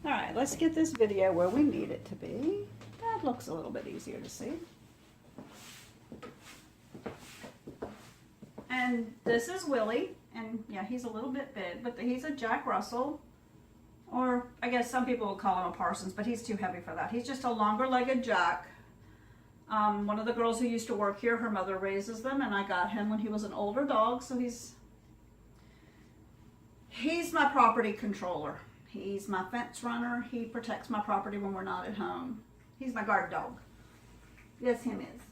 All right, let's get this video where we need it to be. That looks a little bit easier to see. And this is Willie, and yeah, he's a little bit big, but he's a Jack Russell, or I guess some people would call him a Parsons, but he's too heavy for that. He's just a longer-legged Jack. One of the girls who used to work here, her mother raises them, and I got him when he was an older dog, so he's my property controller. He's my fence runner. He protects my property when we're not at home. He's my guard dog. Yes, him is.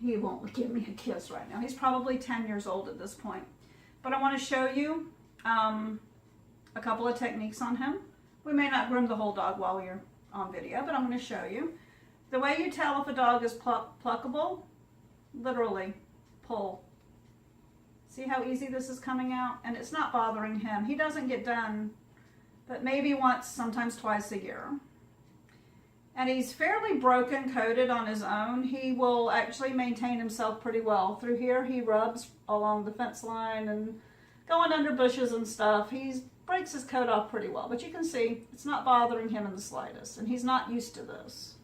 He won't give me a kiss right now. He's probably 10 years old at this point. But I want to show you a couple of techniques on him. We may not groom the whole dog while you're on video, but I'm going to show you. The way you tell if a dog is pluckable, literally pull. See how easy this is coming out? And it's not bothering him. He doesn't get done, but maybe once, sometimes twice a year. And he's fairly broken coated on his own. He will actually maintain himself pretty well. Through here, he rubs along the fence line and going under bushes and stuff. He breaks his coat off pretty well. But you can see, it's not bothering him in the slightest. And he's not used to this.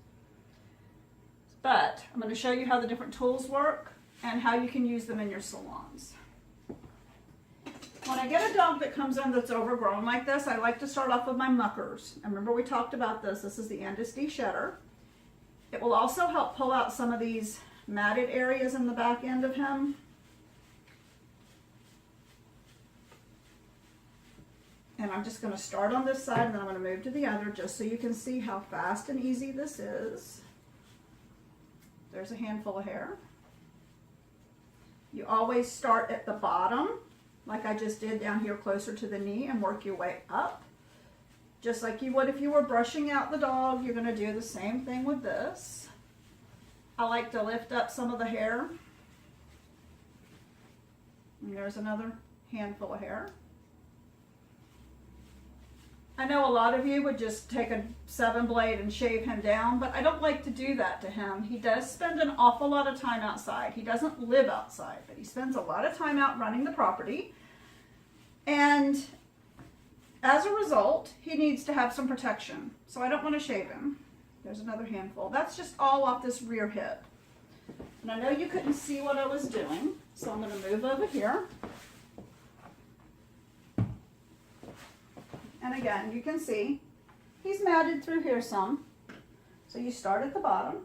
But I'm going to show you how the different tools work and how you can use them in your salons. When I get a dog that comes in that's overgrown like this, I like to start off with my muckers. And remember we talked about this. This is the Andes de-shedder. It will also help pull out some of these matted areas in the back end of him. And I'm just going to start on this side and then I'm going to move to the other just so you can see how fast and easy this is. There's a handful of hair. You always start at the bottom, like I just did down here closer to the knee, and work your way up. Just like you would if you were brushing out the dog, you're going to do the same thing with this. I like to lift up some of the hair. And there's another handful of hair. I know a lot of you would just take a 7-blade and shave him down, but I don't like to do that to him. He does spend an awful lot of time outside. He doesn't live outside, but he spends a lot of time out running the property. And as a result, he needs to have some protection. So I don't want to shave him. There's another handful. That's just all off this rear hip. And I know you couldn't see what I was doing, so I'm going to move over here. And again, you can see he's matted through here some. So you start at the bottom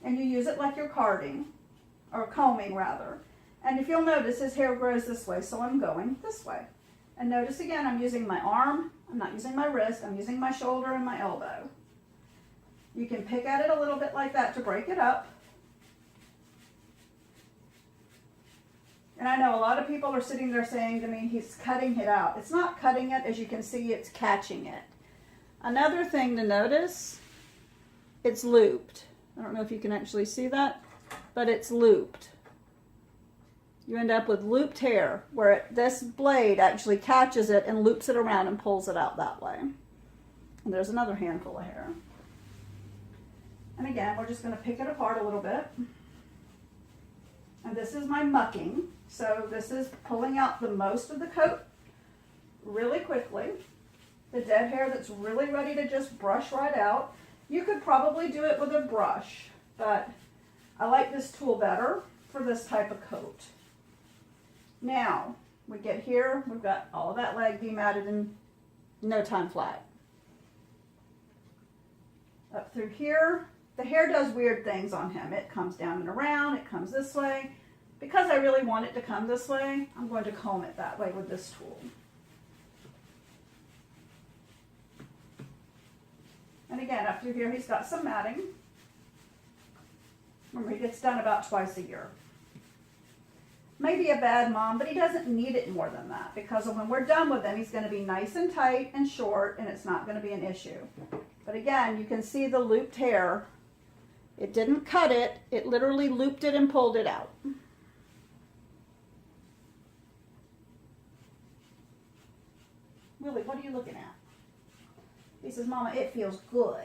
and you use it like you're carding, or combing rather. And if you'll notice, his hair grows this way, so I'm going this way. And notice again, I'm using my arm, I'm not using my wrist, I'm using my shoulder and my elbow. You can pick at it a little bit like that to break it up. And I know a lot of people are sitting there saying to me, he's cutting it out. It's not cutting it, as you can see, it's catching it. Another thing to notice, it's looped. I don't know if you can actually see that, but it's looped. You end up with looped hair, where this blade actually catches it and loops it around and pulls it out that way. And there's another handful of hair. And again, we're just going to pick it apart a little bit. And this is my mucking. So this is pulling out the most of the coat really quickly. The dead hair that's really ready to just brush right out. You could probably do it with a brush, but I like this tool better for this type of coat. Now, we get here, we've got all of that leg dematted in no time flat. Up through here, the hair does weird things on him. It comes down and around, it comes this way. Because I really want it to come this way, I'm going to comb it that way with this tool. And again, up through here, he's got some matting. Remember, he gets done about twice a year. Maybe a bad mom, but he doesn't need it more than that, because when we're done with him, he's going to be nice and tight and short, and it's not going to be an issue. But again, you can see the looped hair. It didn't cut it. It literally looped it and pulled it out. Willie, what are you looking at? He says, Mama, it feels good.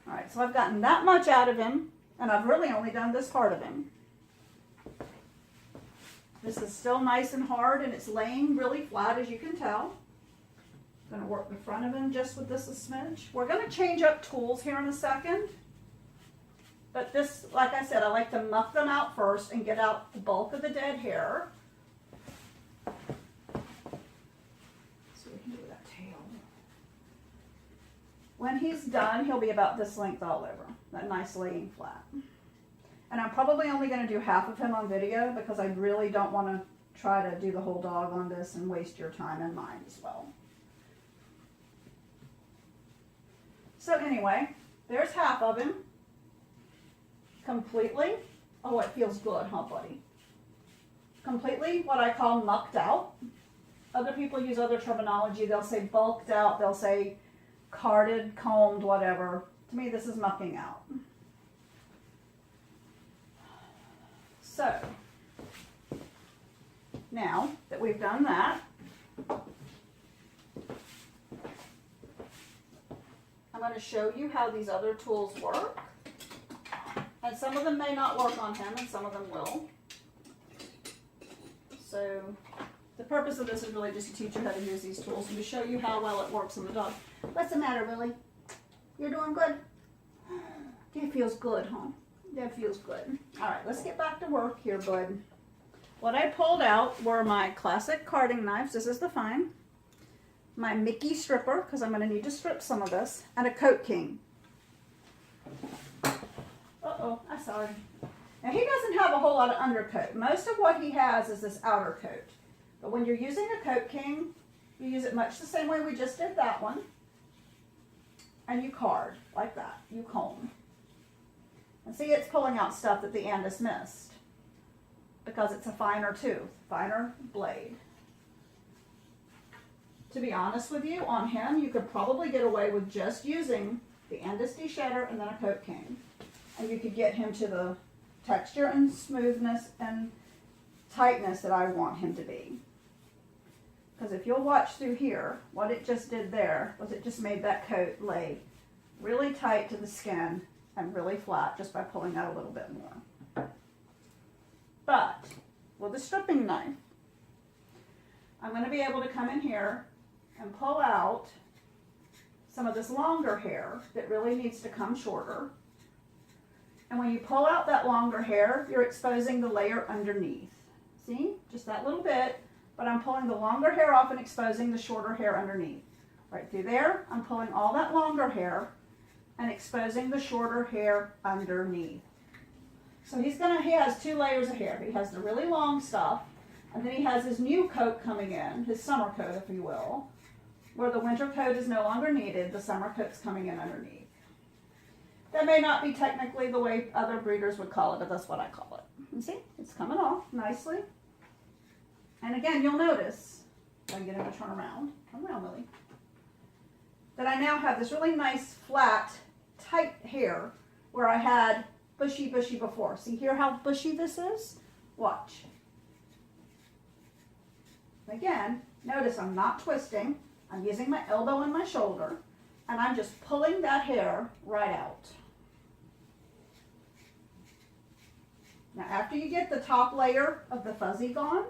All right, so I've gotten that much out of him, and I've really only done this part of him. This is still nice and hard, and it's laying really flat, as you can tell. I'm going to work the front of him just with this a smidge. We're going to change up tools here in a second. But this, like I said, I like to muck them out first and get out the bulk of the dead hair. Let's see what we can do with that tail. When he's done, he'll be about this length all over. That nice laying flat. And I'm probably only going to do half of him on video because I really don't want to try to do the whole dog on this and waste your time and mine as well. So anyway, there's half of him. Completely. Oh, it feels good, huh, buddy? Completely what I call mucked out. Other people use other terminology. They'll say bulked out. They'll say carded, combed, whatever. To me, this is mucking out. So, now that we've done that, I'm going to show you how these other tools work. And some of them may not work on him, and some of them will. So the purpose of this is really just to teach you how to use these tools and to show you how well it works on the dog. What's the matter, Willie? You're doing good? That feels good, huh? That feels good. All right, let's get back to work here, bud. What I pulled out were my classic carding knives. This is the fine. My Mickey stripper, because I'm going to need to strip some of this, and a Coat King. Uh-oh, I'm sorry. Now, he doesn't have a whole lot of undercoat. Most of what he has is this outer coat. But when you're using a Coat King, you use it much the same way we just did that one. And you card, like that. You comb. And see, it's pulling out stuff that the Andis missed. Because it's a finer tooth, finer blade. To be honest with you, on him, you could probably get away with just using the Andis de-shedder and then a Coat King. And you could get him to the texture and smoothness and tightness that I want him to be. Because if you'll watch through here, what it just did there was it just made that coat lay really tight to the skin and really flat just by pulling out a little bit more. But with a stripping knife, I'm going to be able to come in here and pull out some of this longer hair that really needs to come shorter. And when you pull out that longer hair, you're exposing the layer underneath. See? Just that little bit, but I'm pulling the longer hair off and exposing the shorter hair underneath. Right through there, I'm pulling all that longer hair and exposing the shorter hair underneath. So he has two layers of hair. He has the really long stuff, and then he has his new coat coming in, his summer coat, if you will, where the winter coat is no longer needed, the summer coat's coming in underneath. That may not be technically the way other breeders would call it, but that's what I call it. You see, it's coming off nicely. And again, you'll notice, if I can get him to turn around, Willie, that I now have this really nice, flat, tight hair where I had bushy before. See here how bushy this is? Watch. Again, notice I'm not twisting. I'm using my elbow and my shoulder, and I'm just pulling that hair right out. Now, after you get the top layer of the fuzzy gone,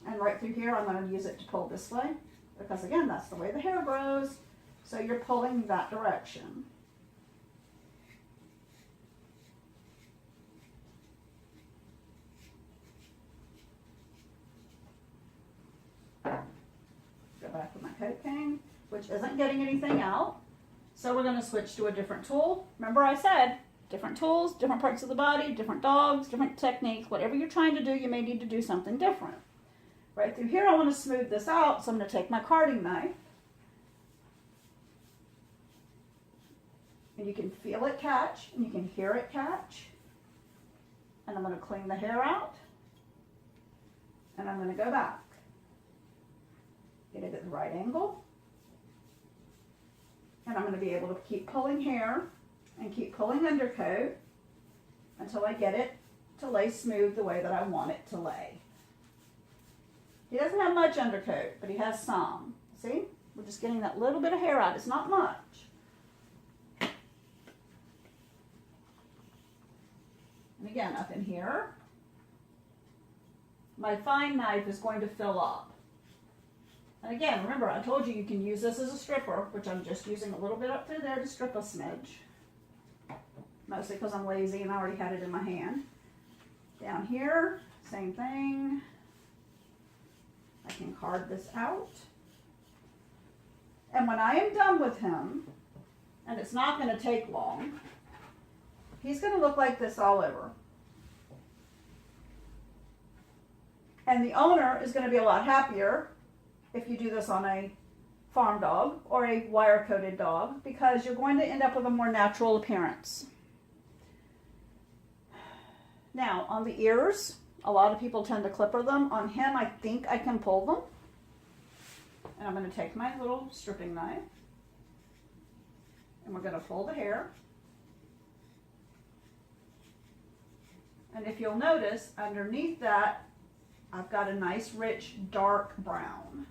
and right through here, I'm going to use it to pull this way, because again, that's the way the hair grows, so you're pulling that direction. Go back with my Coat King, which isn't getting anything out. So we're going to switch to a different tool. Remember I said, different tools, different parts of the body, different dogs, different techniques. Whatever you're trying to do, you may need to do something different. Right through here, I want to smooth this out, so I'm going to take my carding knife. And you can feel it catch, and you can hear it catch. And I'm going to clean the hair out. And I'm going to go back. Get it at the right angle. And I'm going to be able to keep pulling hair and keep pulling undercoat until I get it to lay smooth the way that I want it to lay. He doesn't have much undercoat, but he has some. See? We're just getting that little bit of hair out. It's not much. And again, up in here, my fine knife is going to fill up. And again, remember, I told you can use this as a stripper, which I'm just using a little bit up through there to strip a smidge. Mostly because I'm lazy and I already had it in my hand. Down here, same thing. I can card this out. And when I am done with him, and it's not going to take long, he's going to look like this all over. And the owner is going to be a lot happier if you do this on a farm dog or a wire-coated dog, because you're going to end up with a more natural appearance. Now, on the ears, a lot of people tend to clipper them. On him, I think I can pull them. And I'm going to take my little stripping knife, and we're going to pull the hair. And if you'll notice, underneath that, I've got a nice, rich, dark brown.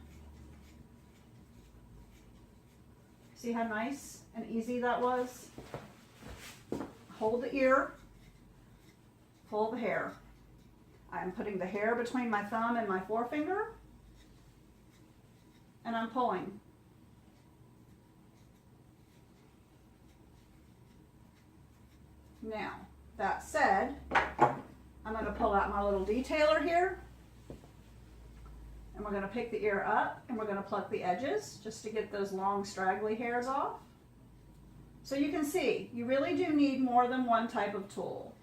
See how nice and easy that was? Hold the ear, pull the hair. I'm putting the hair between my thumb and my forefinger, and I'm pulling. Now, that said, I'm going to pull out my little detailer here, and we're going to pick the ear up, and we're going to pluck the edges just to get those long straggly hairs off. So you can see, you really do need more than one type of tool.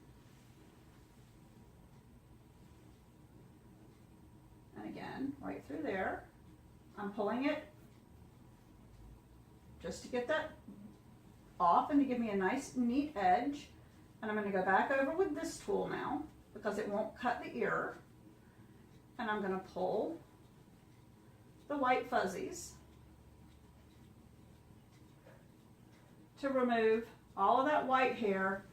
And again, right through there, I'm pulling it just to get that off and to give me a nice, neat edge. And I'm going to go back over with this tool now because it won't cut the ear. And I'm going to pull the white fuzzies to remove all of that white hair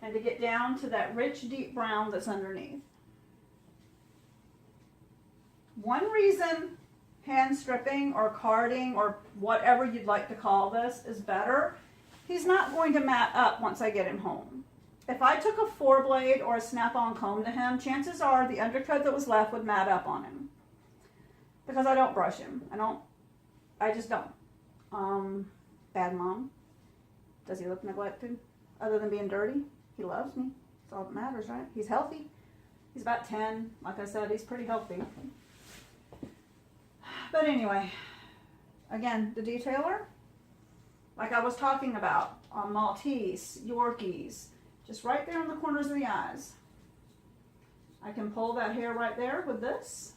and to get down to that rich, deep brown that's underneath. One reason hand stripping or carding or whatever you'd like to call this is better, he's not going to mat up once I get him home. If I took a 4-blade or a snap-on comb to him, chances are the undercoat that was left would mat up on him. Because I don't brush him. I just don't. Bad mom. Does he look neglected? Other than being dirty? He loves me. That's all that matters, right? He's healthy. He's about 10. Like I said, he's pretty healthy. But anyway, again, the detailer, like I was talking about on Maltese, Yorkies, just right there in the corners of the eyes. I can pull that hair right there with this.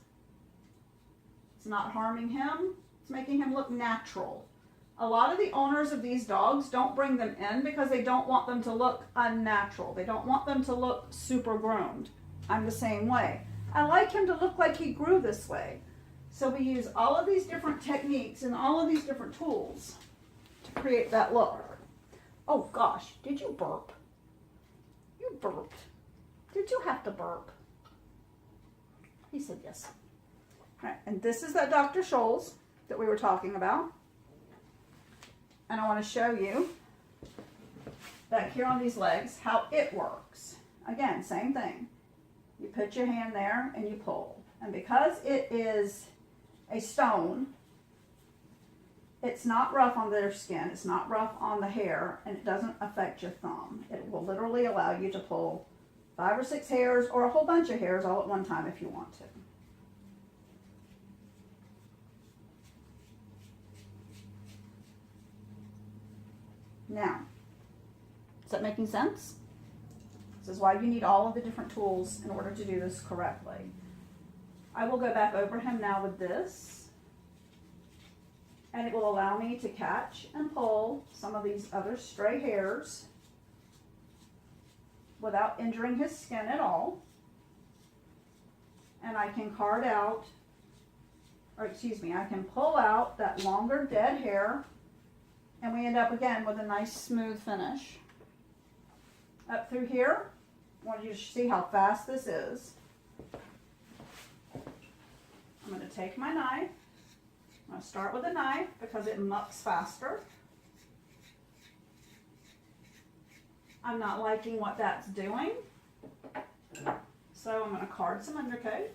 It's not harming him. It's making him look natural. A lot of the owners of these dogs don't bring them in because they don't want them to look unnatural. They don't want them to look super groomed. I'm the same way. I like him to look like he grew this way. So we use all of these different techniques and all of these different tools to create that look. Oh gosh, did you burp? You burped. Did you have to burp? He said yes. All right, and this is that Dr. Scholl's that we were talking about. And I want to show you back here on these legs how it works. Again, same thing. You put your hand there and you pull. And because it is a stone, it's not rough on their skin, it's not rough on the hair, and it doesn't affect your thumb. It will literally allow you to pull 5 or 6 hairs or a whole bunch of hairs all at one time if you want to. Now, is that making sense? This is why you need all of the different tools in order to do this correctly. I will go back over him now with this, and it will allow me to catch and pull some of these other stray hairs without injuring his skin at all. And I can card out, or excuse me, I can pull out that longer dead hair, and we end up again with a nice smooth finish. Up through here, I want you to see how fast this is. I'm going to take my knife. I'm going to start with a knife because it mucks faster. I'm not liking what that's doing. So I'm going to card some undercoat,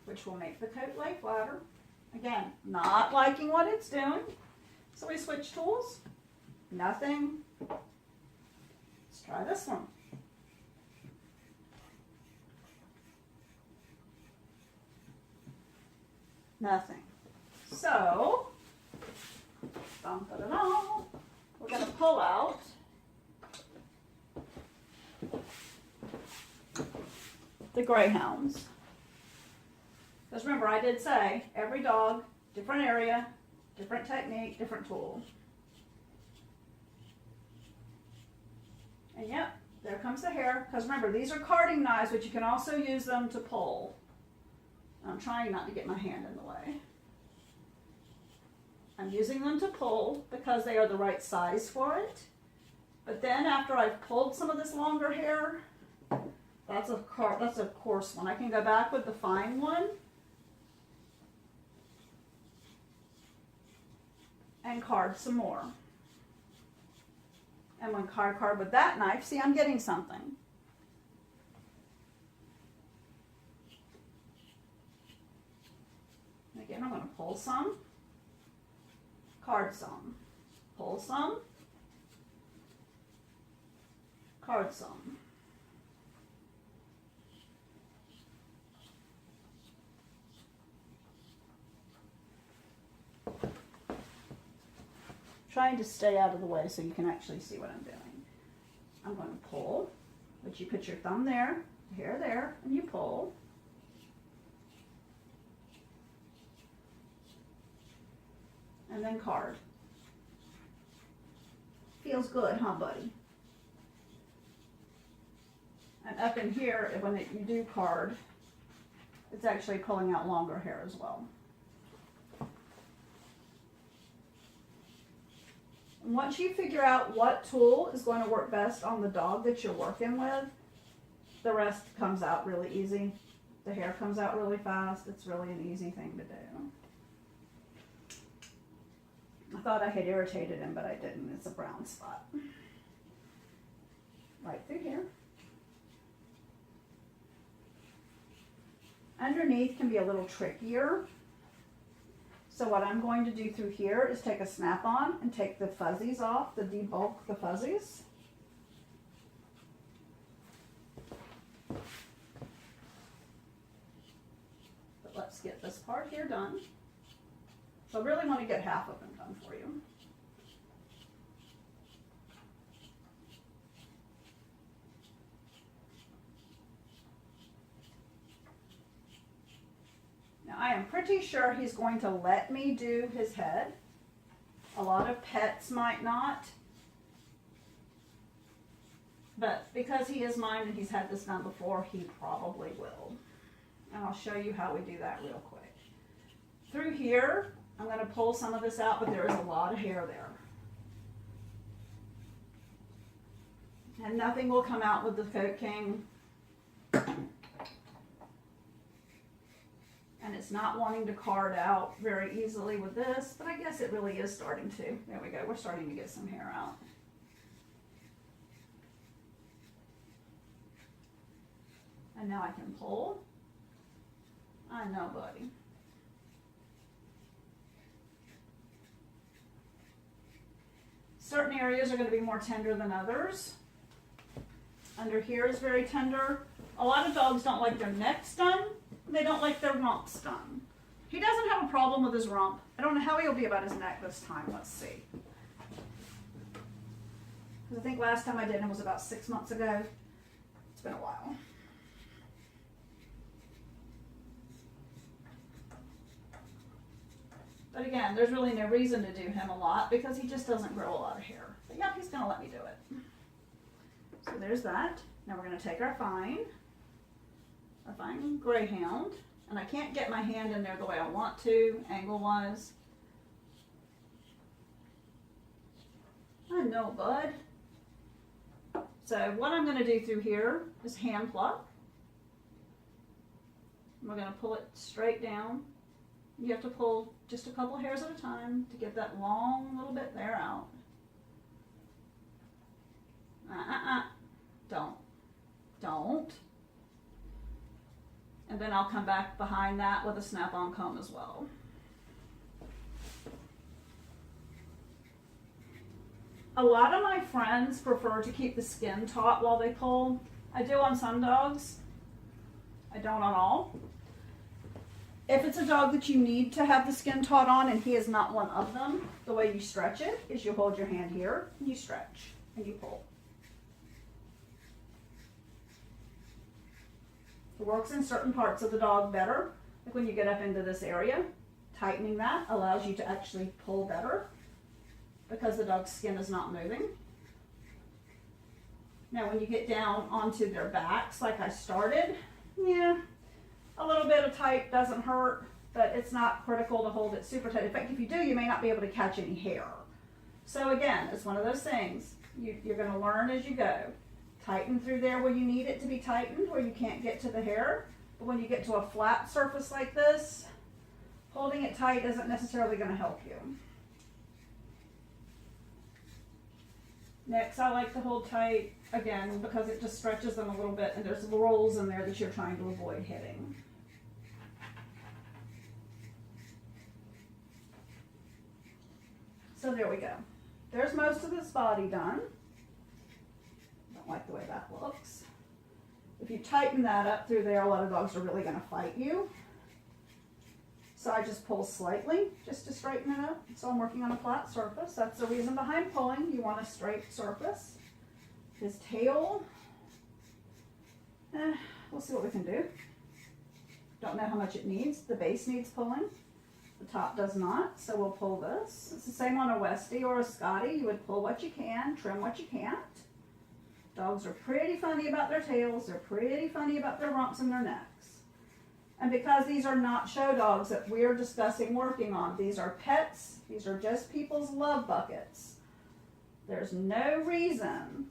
which will make the coat lay flatter. Again, not liking what it's doing. So we switch tools. Nothing. Let's try this one. Nothing. So, we're going to pull out the greyhounds. Because remember, I did say every dog, different area, different technique, different tool. And yep, there comes the hair. Because remember, these are carding knives, but you can also use them to pull. I'm trying not to get my hand in the way. I'm using them to pull because they are the right size for it. But then after I've pulled some of this longer hair, that's a coarse one. I can go back with the fine one and card some more. And when card with that knife, see, I'm getting something. Again, I'm going to pull some, card some, pull some, card some. Trying to stay out of the way so you can actually see what I'm doing. I'm going to pull, but you put your thumb there, hair there, and you pull. And then card. Feels good, huh, buddy? And up in here, when you do card, it's actually pulling out longer hair as well. And once you figure out what tool is going to work best on the dog that you're working with, the rest comes out really easy. The hair comes out really fast. It's really an easy thing to do. I thought I had irritated him, but I didn't. It's a brown spot. Right through here. Underneath can be a little trickier. So what I'm going to do through here is take a snap-on and take the fuzzies off, to debulk the fuzzies. But let's get this part here done. So I really want to get half of them done for you. Now I am pretty sure he's going to let me do his head. A lot of pets might not. But because he is mine and he's had this done before, he probably will. And I'll show you how we do that real quick. Through here, I'm going to pull some of this out, but there is a lot of hair there. And nothing will come out with the Coat King. And it's not wanting to card out very easily with this, but I guess it really is starting to. There we go, we're starting to get some hair out. And now I can pull. I know, buddy. Certain areas are going to be more tender than others. Under here is very tender. A lot of dogs don't like their necks done. They don't like their rumps done. He doesn't have a problem with his rump. I don't know how he'll be about his neck this time. Let's see. I think last time I did him was about 6 months ago. It's been a while. But again, there's really no reason to do him a lot because he just doesn't grow a lot of hair. But yeah, he's going to let me do it. So there's that. Now we're going to take our fine greyhound. And I can't get my hand in there the way I want to, angle-wise. I know, bud. So what I'm going to do through here is hand pluck. We're going to pull it straight down. You have to pull just a couple hairs at a time to get that long little bit there out. Don't. And then I'll come back behind that with a snap-on comb as well. A lot of my friends prefer to keep the skin taut while they pull. I do on some dogs. I don't on all. If it's a dog that you need to have the skin taut on and he is not one of them, the way you stretch it is you hold your hand here, and you stretch, and you pull. It works in certain parts of the dog better. Like when you get up into this area, tightening that allows you to actually pull better because the dog's skin is not moving. Now when you get down onto their backs like I started, yeah, a little bit of tight doesn't hurt, but it's not critical to hold it super tight. In fact, if you do, you may not be able to catch any hair. So again, it's one of those things. You're going to learn as you go. Tighten through there where you need it to be tightened, where you can't get to the hair. But when you get to a flat surface like this, holding it tight isn't necessarily going to help you. Next, I like to hold tight, again, because it just stretches them a little bit and there's rolls in there that you're trying to avoid hitting. So there we go. There's most of this body done. Don't like the way that looks. If you tighten that up through there, a lot of dogs are really going to fight you. So I just pull slightly just to straighten it up. So I'm working on a flat surface. That's the reason behind pulling. You want a straight surface. His tail, we'll see what we can do. Don't know how much it needs. The base needs pulling. The top does not, so we'll pull this. It's the same on a Westie or a Scotty. You would pull what you can, trim what you can't. Dogs are pretty funny about their tails. They're pretty funny about their rumps and their necks. And because these are not show dogs that we're discussing working on, these are pets, these are just people's love buckets. There's no reason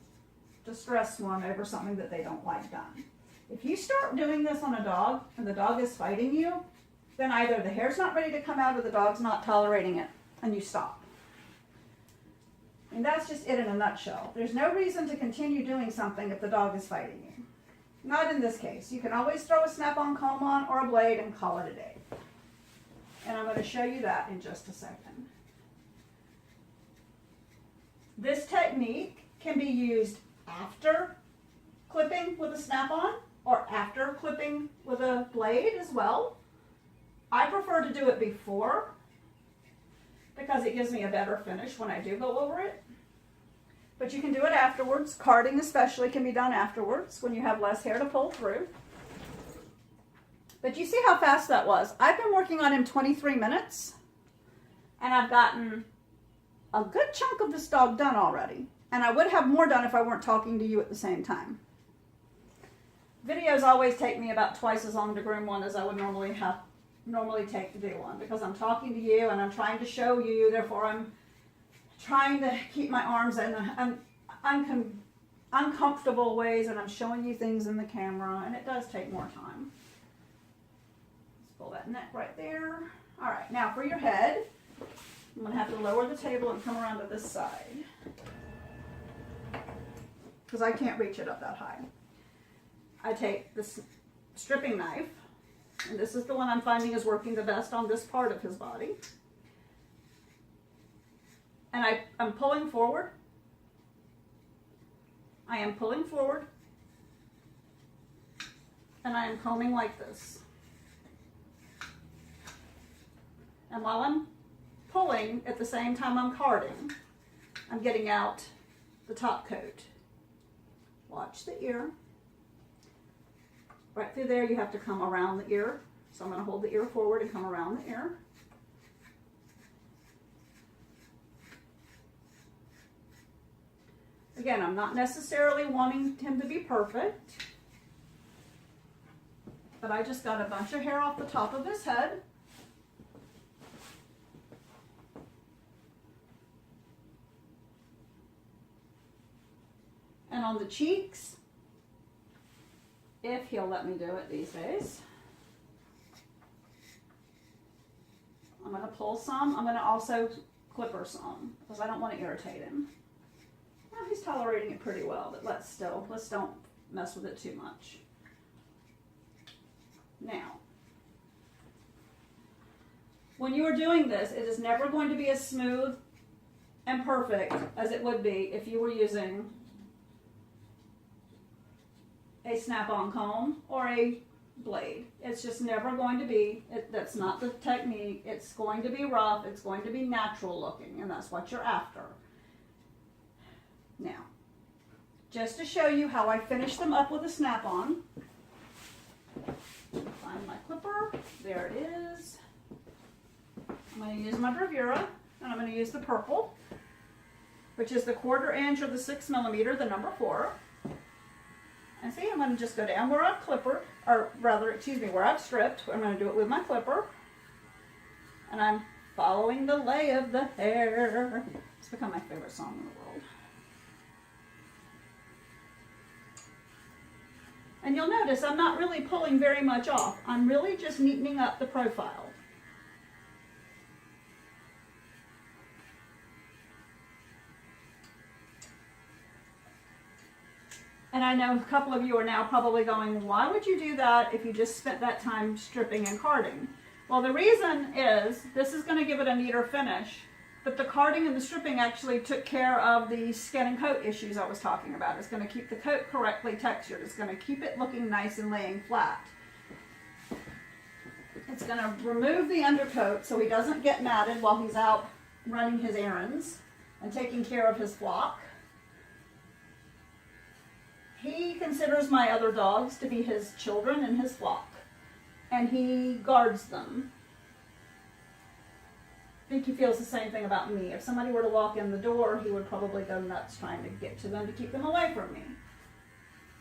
to stress one over something that they don't like done. If you start doing this on a dog and the dog is fighting you, then either the hair's not ready to come out or the dog's not tolerating it, and you stop. And that's just it in a nutshell. There's no reason to continue doing something if the dog is fighting you. Not in this case. You can always throw a snap-on comb on or a blade and call it a day. And I'm going to show you that in just a second. This technique can be used after clipping with a snap-on or after clipping with a blade as well. I prefer to do it before because it gives me a better finish when I do go over it. But you can do it afterwards. Carding especially can be done afterwards when you have less hair to pull through. But you see how fast that was. I've been working on him 23 minutes and I've gotten a good chunk of this dog done already. And I would have more done if I weren't talking to you at the same time. Videos always take me about twice as long to groom one as I would normally take to do one because I'm talking to you and I'm trying to show you, therefore I'm trying to keep my arms in uncomfortable ways and I'm showing you things in the camera and it does take more time. Let's pull that neck right there. All right, now for your head, I'm going to have to lower the table and come around to this side because I can't reach it up that high. I take this stripping knife, and this is the one I'm finding is working the best on this part of his body. And I'm pulling forward. I am pulling forward. And I am combing like this. And while I'm pulling, at the same time I'm carding, I'm getting out the top coat. Watch the ear. Right through there you have to come around the ear. So I'm going to hold the ear forward and come around the ear. Again, I'm not necessarily wanting him to be perfect, but I just got a bunch of hair off the top of his head. And on the cheeks, if he'll let me do it these days, I'm going to pull some. I'm going to also clipper some because I don't want to irritate him. Well, he's tolerating it pretty well, but let's don't mess with it too much. Now, when you are doing this, it is never going to be as smooth and perfect as it would be if you were using a snap-on comb or a blade. It's just never going to be, that's not the technique. It's going to be rough, it's going to be natural looking, and that's what you're after. Now, just to show you how I finish them up with a snap-on, find my clipper, there it is. I'm going to use my bravura, and I'm going to use the purple, which is the 1/4 inch or the 6 millimeter, the number 4. And see, I'm going to just go down where I've clippered, or rather, excuse me, where I've stripped. I'm going to do it with my clipper. And I'm following the lay of the hair. It's become my favorite song in the world. And you'll notice I'm not really pulling very much off. I'm really just neatening up the profile. And I know a couple of you are now probably going, why would you do that if you just spent that time stripping and carding? Well, the reason is this is going to give it a neater finish, but the carding and the stripping actually took care of the skin and coat issues I was talking about. It's going to keep the coat correctly textured. It's going to keep it looking nice and laying flat. It's going to remove the undercoat so he doesn't get matted while he's out running his errands and taking care of his flock. He considers my other dogs to be his children and his flock, and he guards them. I think he feels the same thing about me. If somebody were to walk in the door, he would probably go nuts trying to get to them to keep them away from me.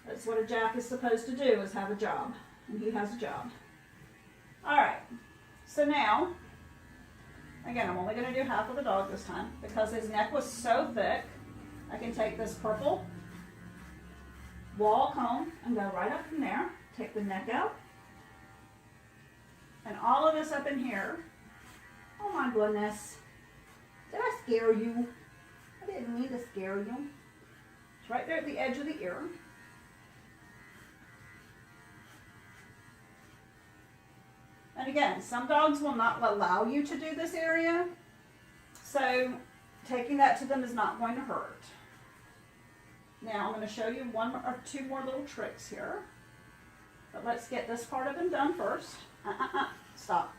That's what a jack is supposed to do, is have a job, and he has a job. All right, so now, again, I'm only going to do half of the dog this time because his neck was so thick. I can take this purple wall comb and go right up in there, take the neck out, and all of this up in here. Oh my goodness, did I scare you? I didn't mean to scare you. It's right there at the edge of the ear. And again, some dogs will not allow you to do this area, so taking that to them is not going to hurt. Now I'm going to show you one or two more little tricks here. But let's get this part of him done first. Stop.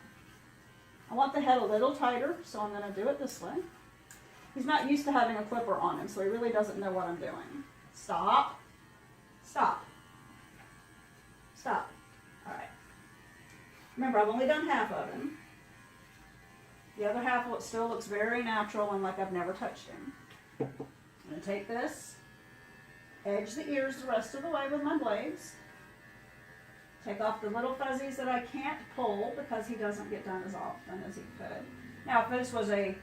I want the head a little tighter, so I'm going to do it this way. He's not used to having a clipper on him, so he really doesn't know what I'm doing. Stop. Stop. Stop. All right. Remember, I've only done half of him. The other half still looks very natural and like I've never touched him. I'm going to take this, edge the ears the rest of the way with my blades. Take off the little fuzzies that I can't pull because he doesn't get done as often as he could. Now, if this was a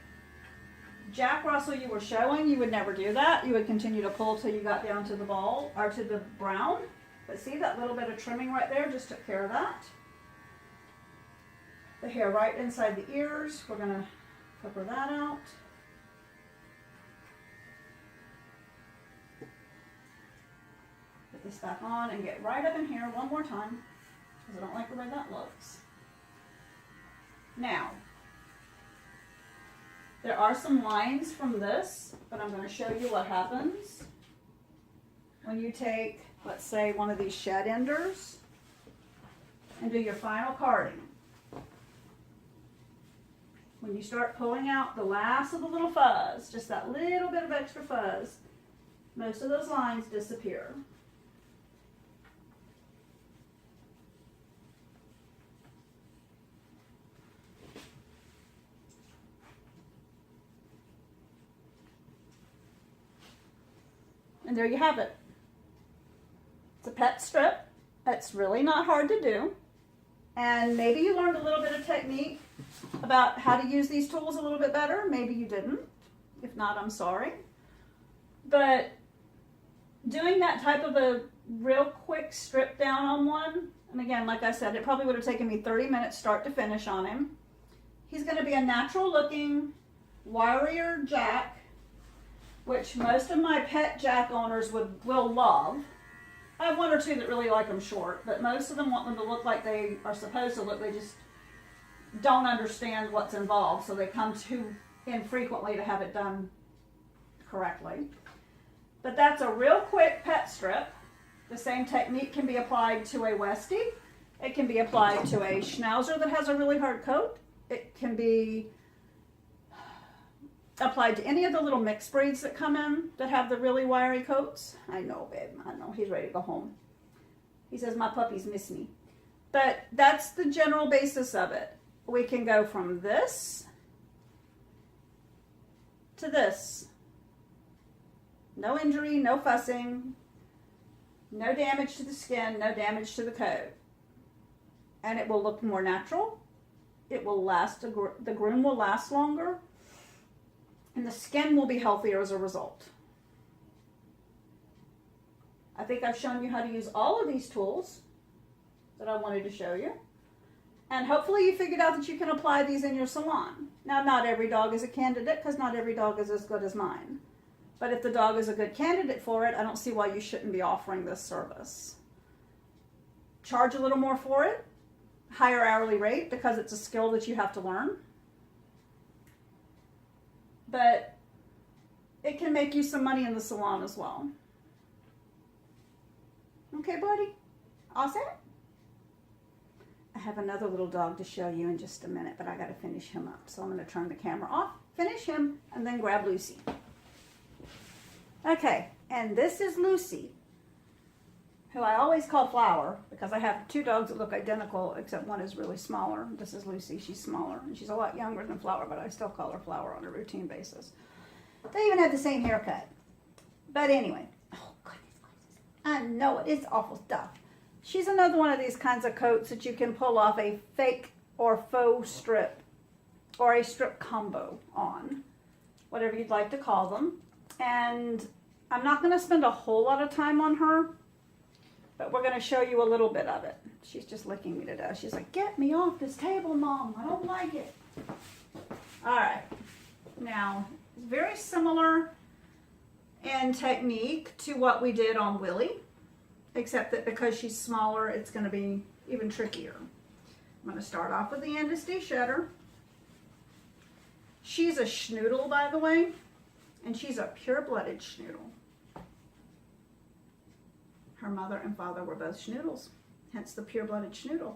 Jack Russell you were showing, you would never do that. You would continue to pull till you got down to the ball or to the brown. But see, that little bit of trimming right there just took care of that. The hair right inside the ears, we're going to clipper that out. Put this back on and get right up in here one more time because I don't like the way that looks. Now, there are some lines from this, but I'm going to show you what happens when you take, let's say, one of these shed enders and do your final carding. When you start pulling out the last of the little fuzz, just that little bit of extra fuzz, most of those lines disappear. And there you have it. It's a pet strip. It's really not hard to do. And maybe you learned a little bit of technique about how to use these tools a little bit better. Maybe you didn't. If not, I'm sorry. But doing that type of a real quick strip down on one, and again, like I said, it probably would have taken me 30 minutes start to finish on him. He's going to be a natural looking warrior Jack, which most of my pet Jack owners will love. I have one or two that really like them short, but most of them want them to look like they are supposed to look. They just don't understand what's involved, so they come too infrequently to have it done correctly. But that's a real quick pet strip. The same technique can be applied to a Westie. It can be applied to a Schnauzer that has a really hard coat. It can be applied to any of the little mixed breeds that come in that have the really wiry coats. I know, babe. I know. He's ready to go home. He says, my puppies miss me. But that's the general basis of it. We can go from this to this. No injury, no fussing, no damage to the skin, no damage to the coat. And it will look more natural. It will last, the groom will last longer. And the skin will be healthier as a result. I think I've shown you how to use all of these tools that I wanted to show you. And hopefully you figured out that you can apply these in your salon. Now, not every dog is a candidate because not every dog is as good as mine. But if the dog is a good candidate for it, I don't see why you shouldn't be offering this service. Charge a little more for it. Higher hourly rate because it's a skill that you have to learn. But it can make you some money in the salon as well. Okay, buddy? All set? I have another little dog to show you in just a minute, but I got to finish him up. So I'm going to turn the camera off, finish him, and then grab Lucy. Okay, and this is Lucy, who I always call Flower because I have two dogs that look identical, except one is really smaller. This is Lucy. She's smaller, and she's a lot younger than Flower, but I still call her Flower on a routine basis. They even have the same haircut. But anyway, oh, goodness gracious. I know it. It's awful stuff. She's another one of these kinds of coats that you can pull off a fake or faux strip or a strip combo on, whatever you'd like to call them. And I'm not going to spend a whole lot of time on her, but we're going to show you a little bit of it. She's just licking me to death. She's like, get me off this table, Mom. I don't like it. All right. Now, it's very similar in technique to what we did on Willie, except that because she's smaller, it's going to be even trickier. I'm going to start off with the Industry Shedder. She's a schnoodle, by the way, and she's a pure-blooded schnoodle. Her mother and father were both schnoodles, hence the pure-blooded schnoodle.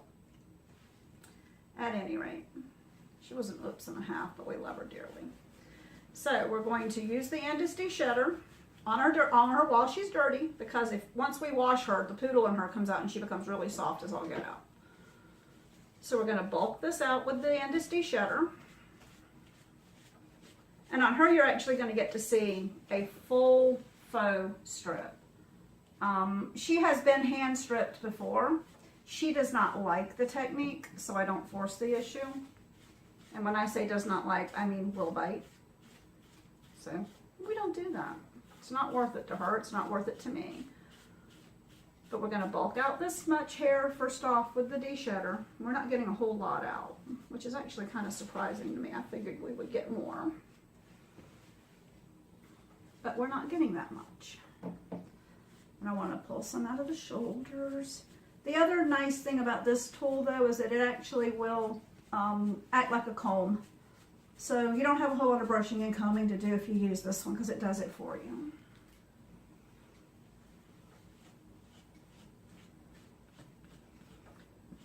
At any rate, she was an oops and a half, but we love her dearly. So we're going to use the Industry Shedder on her while she's dirty, because once we wash her, the poodle in her comes out and she becomes really soft as all get out. So we're going to bulk this out with the Industry Shedder. And on her, you're actually going to get to see a full faux strip. She has been hand stripped before. She does not like the technique, so I don't force the issue. And when I say does not like, I mean will bite. So we don't do that. It's not worth it to her. It's not worth it to me. But we're going to bulk out this much hair first off with the de-shedder. We're not getting a whole lot out, which is actually kind of surprising to me. I figured we would get more. But we're not getting that much. And I want to pull some out of the shoulders. The other nice thing about this tool, though, is that it actually will act like a comb. So you don't have a whole lot of brushing and combing to do if you use this one, because it does it for you.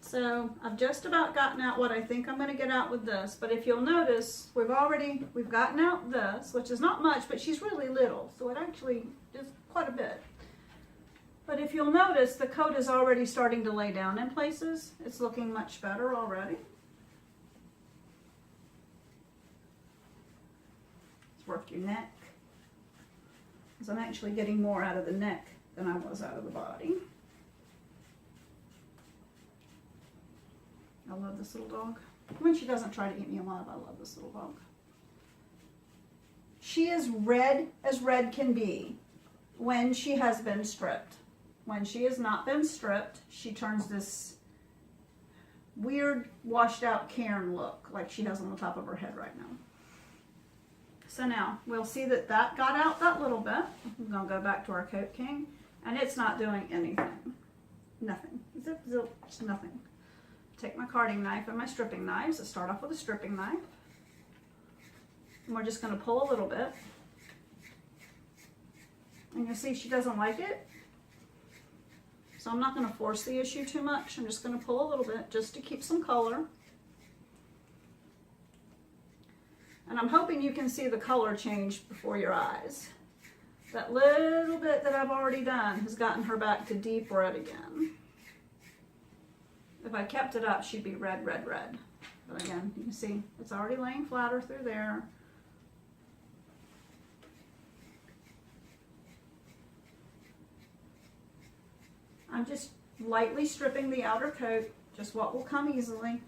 So I've just about gotten out what I think I'm going to get out with this. But if you'll notice, we've gotten out this, which is not much, but she's really little. So it actually is quite a bit. But if you'll notice, the coat is already starting to lay down in places. It's looking much better already. Let's work your neck, because I'm actually getting more out of the neck than I was out of the body. I love this little dog. When she doesn't try to eat me alive, I love this little dog. She is red as red can be when she has been stripped. When she has not been stripped, she turns this weird washed out cairn look like she has on the top of her head right now. So now we'll see that that got out that little bit. I'm going to go back to our Coat King, and it's not doing anything. Nothing. Zip, zip, just nothing. Take my carding knife and my stripping knives. Let's start off with a stripping knife. And we're just going to pull a little bit. And you see she doesn't like it. So I'm not going to force the issue too much. I'm just going to pull a little bit just to keep some color. And I'm hoping you can see the color change before your eyes. That little bit that I've already done has gotten her back to deep red again. If I kept it up, she'd be red, red, red. But again, you can see it's already laying flatter through there. I'm just lightly stripping the outer coat, just what will come easily.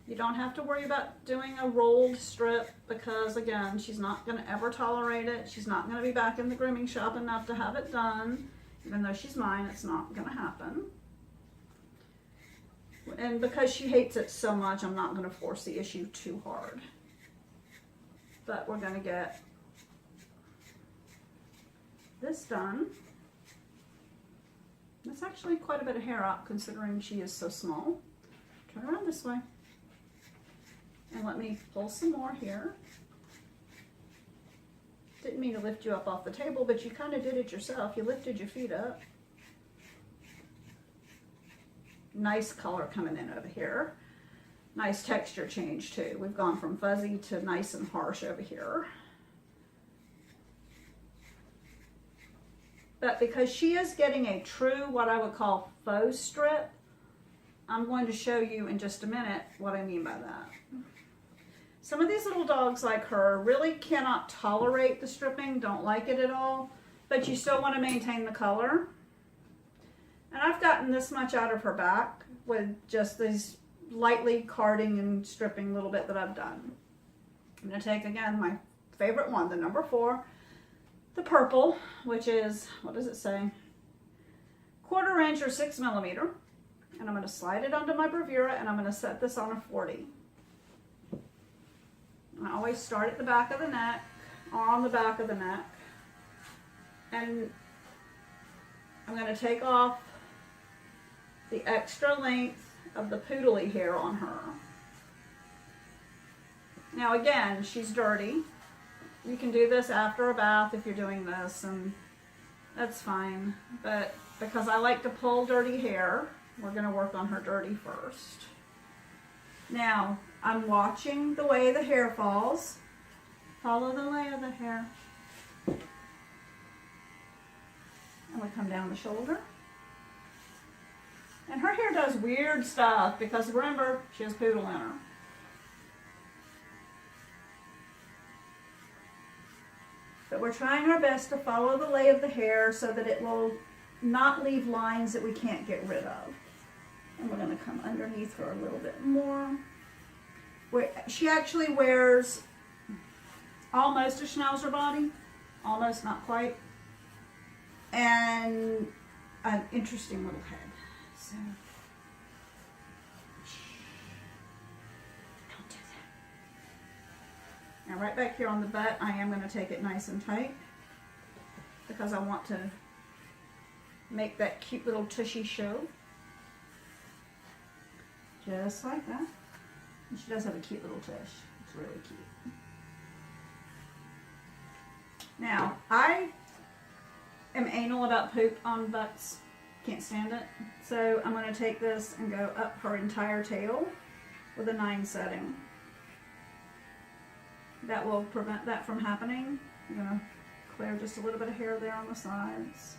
You don't have to worry about doing a rolled strip because, again, she's not going to ever tolerate it. She's not going to be back in the grooming shop enough to have it done. Even though she's mine, it's not going to happen. And because she hates it so much, I'm not going to force the issue too hard. But we're going to get this done. That's actually quite a bit of hair up considering she is so small. Turn around this way. And let me pull some more here. Didn't mean to lift you up off the table, but you kind of did it yourself. You lifted your feet up. Nice color coming in over here. Nice texture change too. We've gone from fuzzy to nice and harsh over here. But because she is getting a true, what I would call faux strip, I'm going to show you in just a minute what I mean by that. Some of these little dogs like her really cannot tolerate the stripping, don't like it at all, but you still want to maintain the color. And I've gotten this much out of her back with just these lightly carding and stripping little bit that I've done. I'm going to take, again, my favorite one, the number 4, the purple, which is, what does it say? 1/4 inch or 6 millimeter. And I'm going to slide it onto my bravura and I'm going to set this on a 40. I always start at the back of the neck, or on the back of the neck. And I'm going to take off the extra length of the poodly hair on her. Now again, she's dirty. You can do this after a bath if you're doing this, and that's fine. But because I like to pull dirty hair, we're going to work on her dirty first. Now, I'm watching the way the hair falls. Follow the lay of the hair. And we come down the shoulder. And her hair does weird stuff because, remember, she has poodle in her. But we're trying our best to follow the lay of the hair so that it will not leave lines that we can't get rid of. And we're going to come underneath her a little bit more. She actually wears almost a Schnauzer body, almost, not quite, and an interesting little head. So, don't do that. Now right back here on the butt, I am going to take it nice and tight because I want to make that cute little tushy show. Just like that. And she does have a cute little tush. It's really cute. Now, I am anal about poop on butts. Can't stand it. So I'm going to take this and go up her entire tail with a 9 setting. That will prevent that from happening. I'm going to clear just a little bit of hair there on the sides.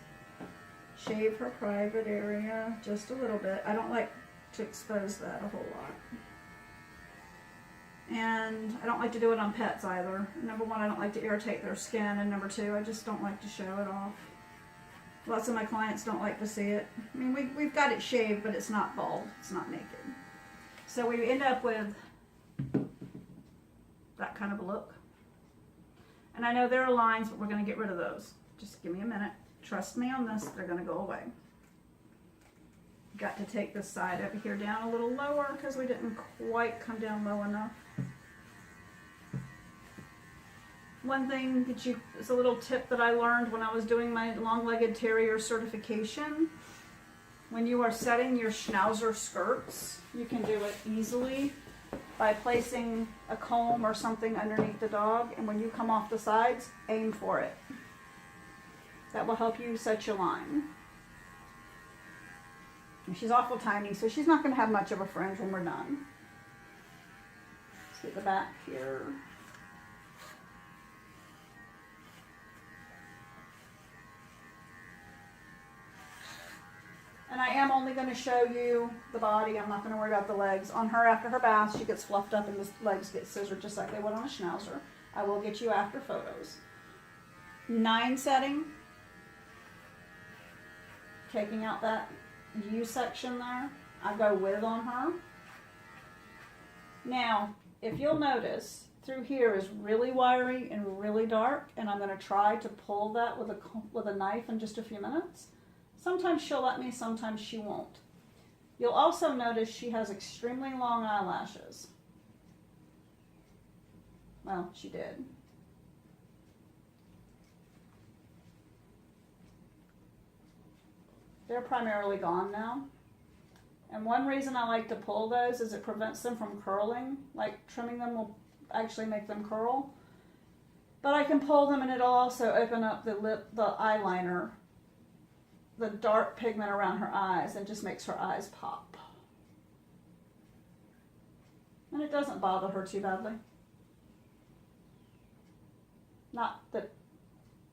Shave her private area just a little bit. I don't like to expose that a whole lot. And I don't like to do it on pets either. Number 1, I don't like to irritate their skin, and number 2, I just don't like to show it off. Lots of my clients don't like to see it. I mean, we've got it shaved, but it's not bald. It's not naked. So we end up with that kind of a look. And I know there are lines, but we're going to get rid of those. Just give me a minute. Trust me on this, they're going to go away. Got to take this side over here down a little lower because we didn't quite come down low enough. One thing that is a little tip that I learned when I was doing my long-legged terrier certification. When you are setting your Schnauzer skirts, you can do it easily by placing a comb or something underneath the dog, and when you come off the sides, aim for it. That will help you set your line. And she's awful tiny, so she's not going to have much of a fringe when we're done. Let's get the back here. And I am only going to show you the body. I'm not going to worry about the legs. On her, after her bath, she gets fluffed up and the legs get scissored just like they would on a schnauzer. I will get you after photos. 9 setting. Taking out that U section there. I go with on her. Now, if you'll notice, through here is really wiry and really dark, and I'm going to try to pull that with a knife in just a few minutes. Sometimes she'll let me, sometimes she won't. You'll also notice she has extremely long eyelashes. Well, she did. They're primarily gone now. And one reason I like to pull those is it prevents them from curling. Like trimming them will actually make them curl. But I can pull them and it'll also open up the eyeliner, the dark pigment around her eyes, and just makes her eyes pop. And it doesn't bother her too badly. Not that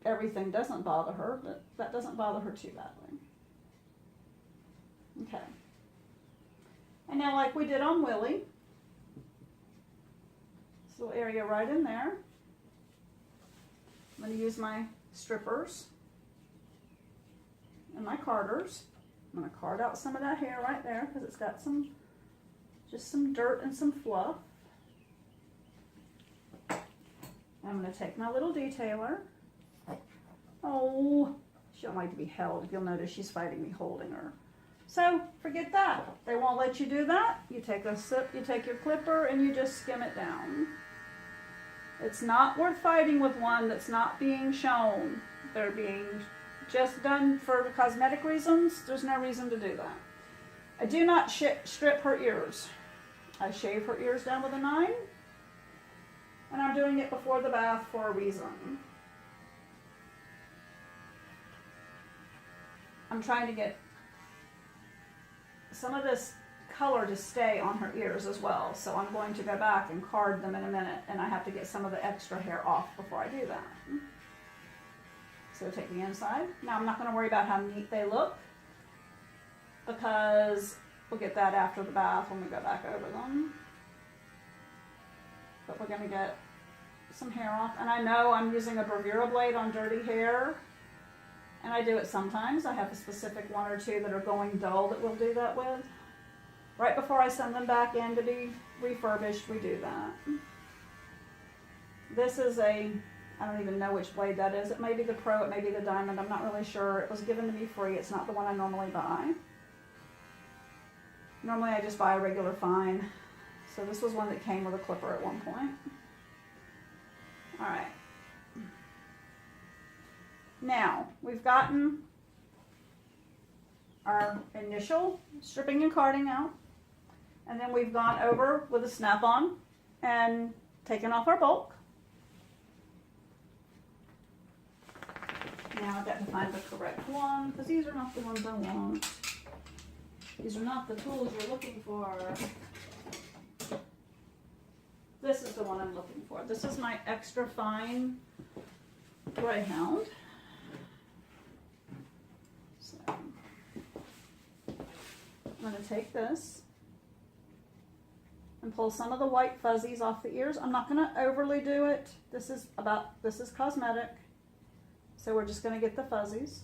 everything doesn't bother her, but that doesn't bother her too badly. Okay. And now like we did on Willie, this little area right in there, I'm going to use my strippers and my carders. I'm going to card out some of that hair right there because it's got just some dirt and some fluff. I'm going to take my little detailer. Oh, she don't like to be held. You'll notice she's fighting me holding her. So forget that. They won't let you do that. You take your clipper and you just skim it down. It's not worth fighting with one that's not being shown. They're being just done for cosmetic reasons. There's no reason to do that. I do not strip her ears. I shave her ears down with a 9. And I'm doing it before the bath for a reason. I'm trying to get some of this color to stay on her ears as well. So I'm going to go back and card them in a minute, and I have to get some of the extra hair off before I do that. So take the inside. Now I'm not going to worry about how neat they look because we'll get that after the bath when we go back over them. But we're going to get some hair off. And I know I'm using a bravura blade on dirty hair. And I do it sometimes. I have a specific 1 or 2 that are going dull that we'll do that with. Right before I send them back in to be refurbished, we do that. This is I don't even know which blade that is. It may be the Pro, it may be the Diamond. I'm not really sure. It was given to me free. It's not the one I normally buy. Normally I just buy a regular fine. So this was one that came with a clipper at one point. All right. Now, we've gotten our initial stripping and carding out, and then we've gone over with a snap-on and taken off our bulk. Now I've got to find the correct one, because these are not the ones I want. These are not the tools you're looking for. This is the one I'm looking for. This is my extra fine Greyhound. I'm going to take this and pull some of the white fuzzies off the ears. I'm not going to overly do it. This is cosmetic. So we're just going to get the fuzzies.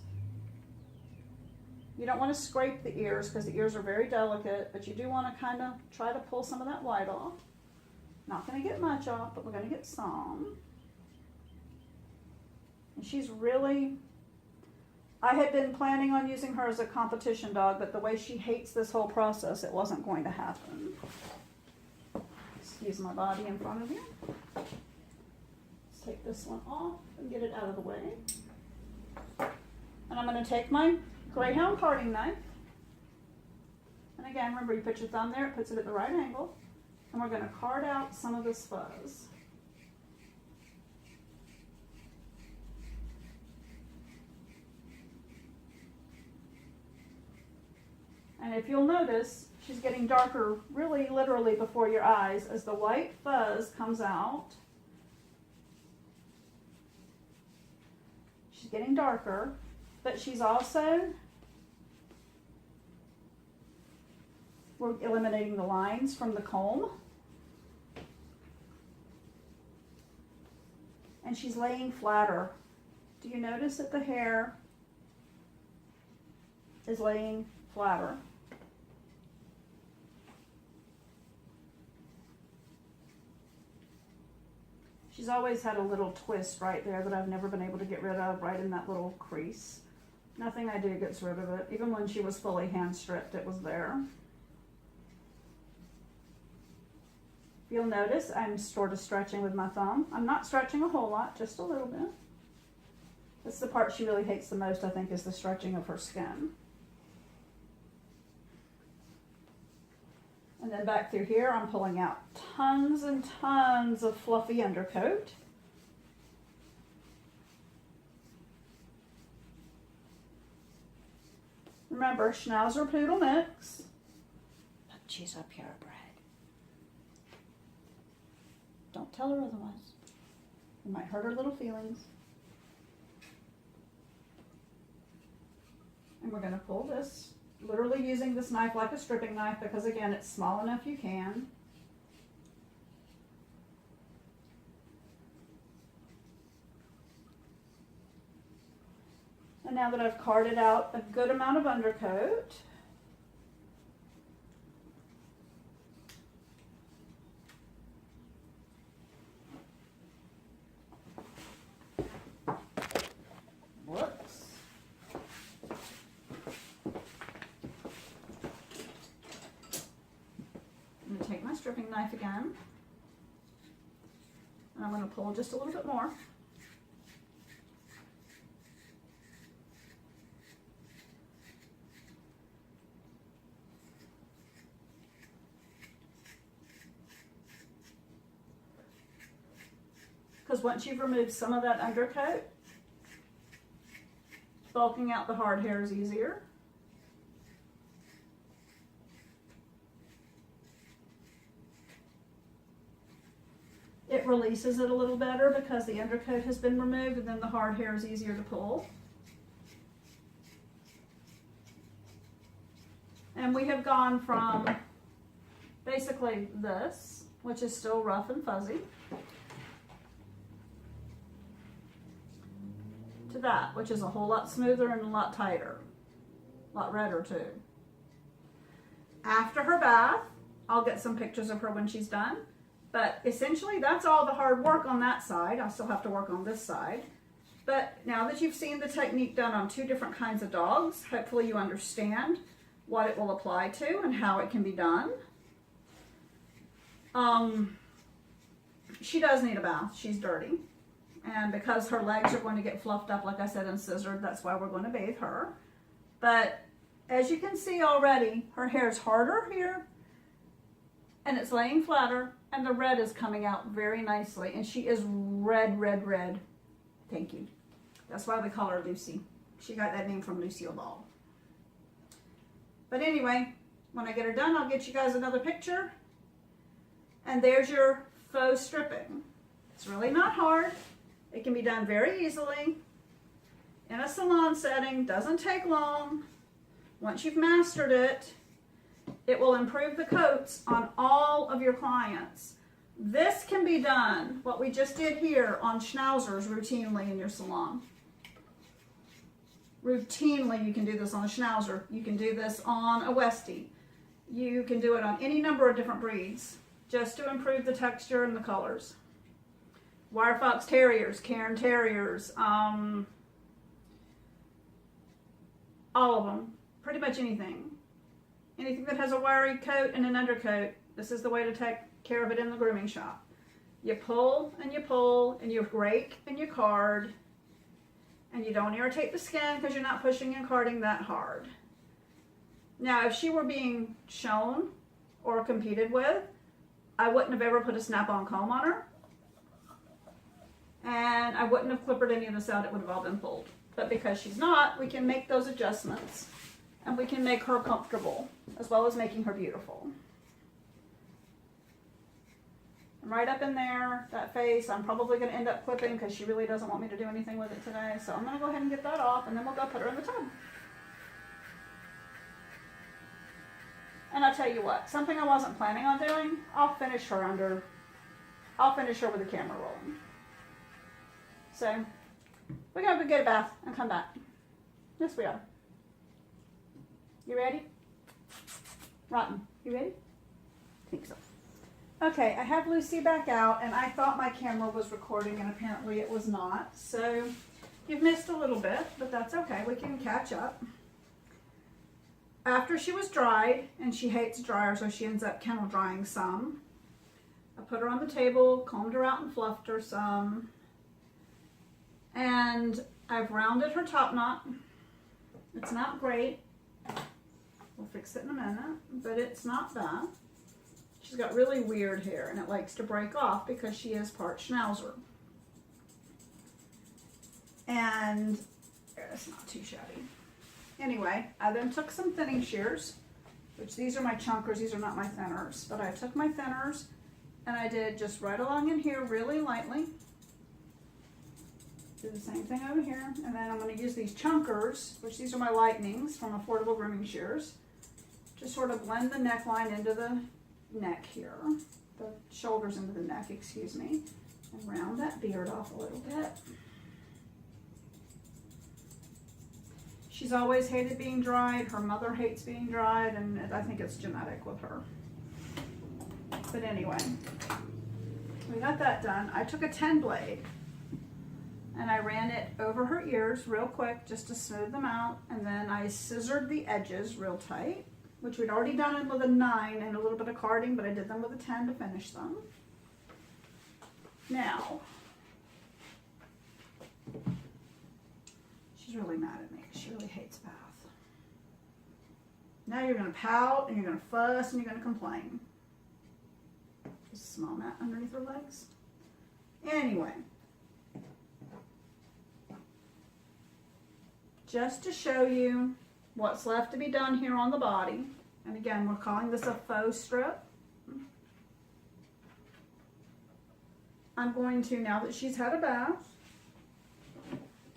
You don't want to scrape the ears because the ears are very delicate, but you do want to kind of try to pull some of that white off. Not going to get much off, but we're going to get some. And she's really... I had been planning on using her as a competition dog, but the way she hates this whole process, it wasn't going to happen. Excuse my body in front of you. Let's take this one off and get it out of the way. And I'm going to take my Greyhound carding knife. And again, remember you put your thumb there, it puts it at the right angle. And we're going to card out some of this fuzz. And if you'll notice, she's getting darker really literally before your eyes as the white fuzz comes out. She's getting darker, but she's also, we're eliminating the lines from the comb. And she's laying flatter. Do you notice that the hair is laying flatter? She's always had a little twist right there that I've never been able to get rid of, right in that little crease. Nothing I do gets rid of it. Even when she was fully hand stripped, it was there. If you'll notice, I'm sort of stretching with my thumb. I'm not stretching a whole lot, just a little bit. That's the part she really hates the most, I think, is the stretching of her skin. And then back through here, I'm pulling out tons and tons of fluffy undercoat. Remember, Schnauzer Poodle mix. But she's a purebred. Don't tell her otherwise. It might hurt her little feelings. And we're going to pull this, literally using this knife like a stripping knife because, again, it's small enough you can. And now that I've carded out a good amount of undercoat, whoops. I'm going to take my stripping knife again, and I'm going to pull just a little bit more. Because once you've removed some of that undercoat, bulking out the hard hair is easier. It releases it a little better because the undercoat has been removed, and then the hard hair is easier to pull. And we have gone from basically this, which is still rough and fuzzy, to that, which is a whole lot smoother and a lot tighter, a lot redder too. After her bath, I'll get some pictures of her when she's done, but essentially that's all the hard work on that side. I still have to work on this side. But now that you've seen the technique done on two different kinds of dogs, hopefully you understand what it will apply to and how it can be done. She does need a bath. She's dirty. And because her legs are going to get fluffed up, like I said, and scissored, that's why we're going to bathe her. But as you can see already, her hair is harder here, and it's laying flatter, and the red is coming out very nicely. And she is red, red, red. Thank you. That's why we call her Lucy. She got that name from Lucille Ball. But anyway, when I get her done, I'll get you guys another picture. And there's your faux stripping. It's really not hard. It can be done very easily in a salon setting. Doesn't take long. Once you've mastered it, it will improve the coats on all of your clients. This can be done, what we just did here, on schnauzers routinely in your salon. Routinely, you can do this on a schnauzer. You can do this on a Westie. You can do it on any number of different breeds, just to improve the texture and the colors. Wire Fox Terriers, Cairn Terriers, all of them, pretty much anything. Anything that has a wiry coat and an undercoat, this is the way to take care of it in the grooming shop. You pull, and you rake, and you card, and you don't irritate the skin because you're not pushing and carding that hard. Now, if she were being shown or competed with, I wouldn't have ever put a snap-on comb on her. And I wouldn't have clippered any of this out. It would have all been pulled. But because she's not, we can make those adjustments. And we can make her comfortable, as well as making her beautiful. And right up in there, that face, I'm probably going to end up clipping because she really doesn't want me to do anything with it today. So I'm going to go ahead and get that off, and then we'll go put her in the tub. And I'll tell you what, something I wasn't planning on doing, I'll finish her with the camera rolling. So, we're going to get a bath and come back. Yes, we are. You ready? Rotten, you ready? I think so. Okay, I have Lucy back out, and I thought my camera was recording, and apparently it was not. So, you've missed a little bit, but that's okay. We can catch up. After she was dried, and she hates dryer, so she ends up kennel drying some. I put her on the table, combed her out and fluffed her some. And I've rounded her top knot. It's not great. We'll fix it in a minute, but it's not bad. She's got really weird hair, and it likes to break off because she is part Schnauzer. And it's not too shabby. Anyway, I then took some thinning shears, which these are my chunkers, these are not my thinners, but I took my thinners and I did just right along in here really lightly. Do the same thing over here, and then I'm going to use these chunkers, which these are my lightnings from Affordable Grooming Shears, to sort of blend the neckline into the neck here, the shoulders into the neck, excuse me, and round that beard off a little bit. She's always hated being dried. Her mother hates being dried, and I think it's genetic with her. But anyway, we got that done. I took a 10 blade and I ran it over her ears real quick just to smooth them out, and then I scissored the edges real tight, which we'd already done with a 9 and a little bit of carding, but I did them with a 10 to finish them. Now, she's really mad at me because she really hates bath. Now you're going to pout, and you're going to fuss, and you're going to complain. Just a small mat underneath her legs. Anyway, just to show you what's left to be done here on the body, and again, we're calling this a faux strip. I'm going to, now that she's had a bath,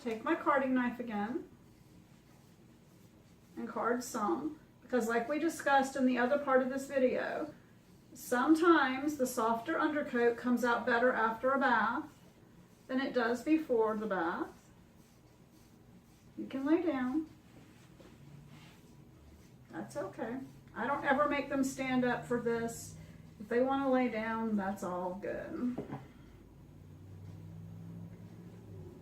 take my carding knife again and card some, because like we discussed in the other part of this video, sometimes the softer undercoat comes out better after a bath than it does before the bath. You can lay down. That's okay. I don't ever make them stand up for this. If they want to lay down, that's all good.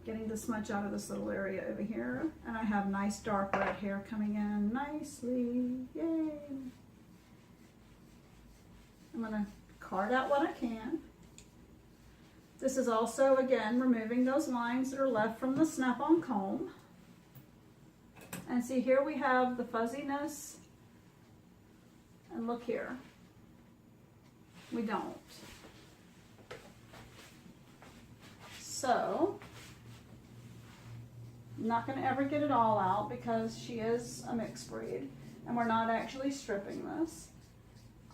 Getting the smudge out of this little area over here. And I have nice dark red hair coming in nicely. Yay! I'm going to card out what I can. This is also, again, removing those lines that are left from the snap-on comb. And see, here we have the fuzziness. And look here. We don't. So, I'm not going to ever get it all out because she is a mixed breed. And we're not actually stripping this.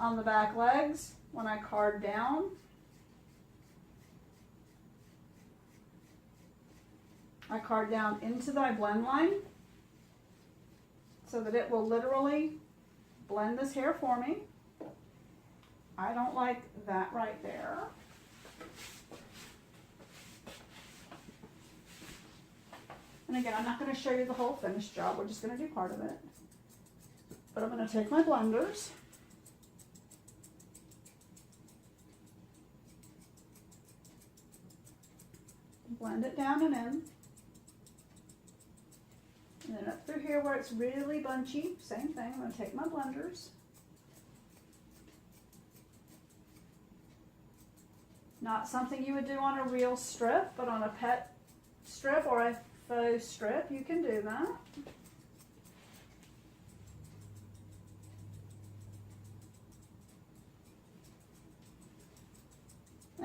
On the back legs, when I card down, I card down into my blend line so that it will literally blend this hair for me. I don't like that right there. And again, I'm not going to show you the whole finished job. We're just going to do part of it. But I'm going to take my blenders. Blend it down and in. And then up through here where it's really bunchy, same thing. I'm going to take my blenders. Not something you would do on a real strip, but on a pet strip or a faux strip, you can do that.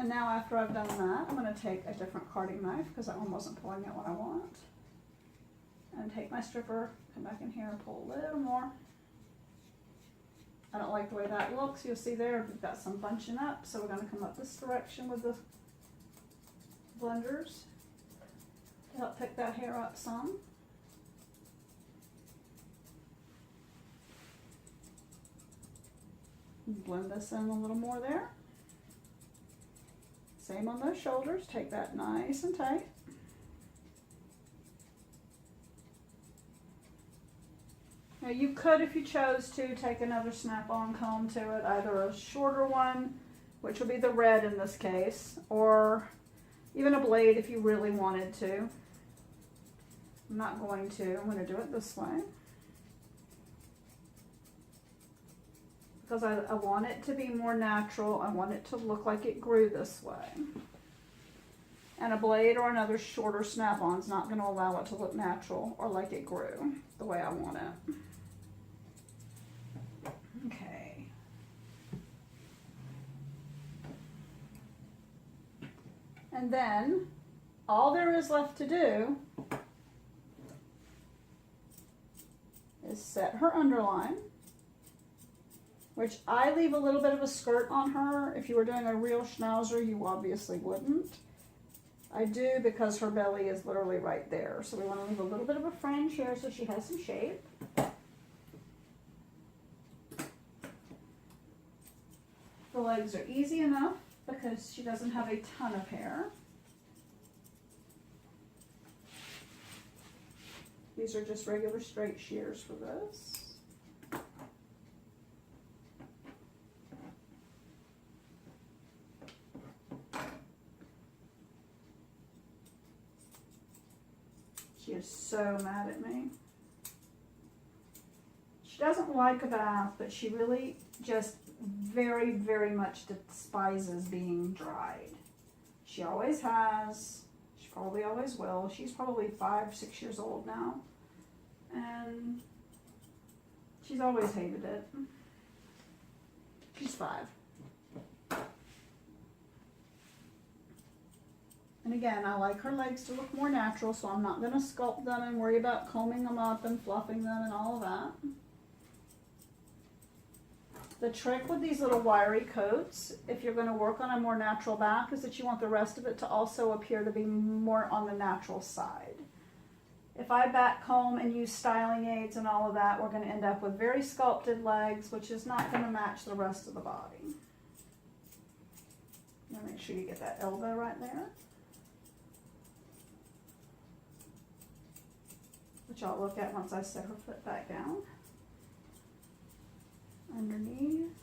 And now after I've done that, I'm going to take a different carding knife because that one wasn't pulling out what I want. And take my stripper, come back in here and pull a little more. I don't like the way that looks. You'll see there we've got some bunching up, so we're going to come up this direction with the blenders to help pick that hair up some. Blend this in a little more there. Same on those shoulders. Take that nice and tight. Now you could, if you chose to, take another snap-on comb to it, either a shorter one, which would be the red in this case, or even a blade if you really wanted to. I'm not going to. I'm going to do it this way. Because I want it to be more natural. I want it to look like it grew this way. And a blade or another shorter snap-on is not going to allow it to look natural or like it grew the way I want it. Okay. And then all there is left to do is set her underline, which I leave a little bit of a skirt on her. If you were doing a real schnauzer, you obviously wouldn't. I do because her belly is literally right there. So we want to leave a little bit of a fringe here so she has some shape. The legs are easy enough because she doesn't have a ton of hair. These are just regular straight shears for this. She is so mad at me. She doesn't like a bath, but she really just very, very much despises being dried. She always has. She probably always will. She's probably 5, 6 years old now. And she's always hated it. She's 5. And again, I like her legs to look more natural, so I'm not going to sculpt them and worry about combing them up and fluffing them and all of that. The trick with these little wiry coats, if you're going to work on a more natural back, is that you want the rest of it to also appear to be more on the natural side. If I back comb and use styling aids and all of that, we're going to end up with very sculpted legs, which is not going to match the rest of the body. Now make sure you get that elbow right there. Which I'll look at once I set her foot back down. Underneath.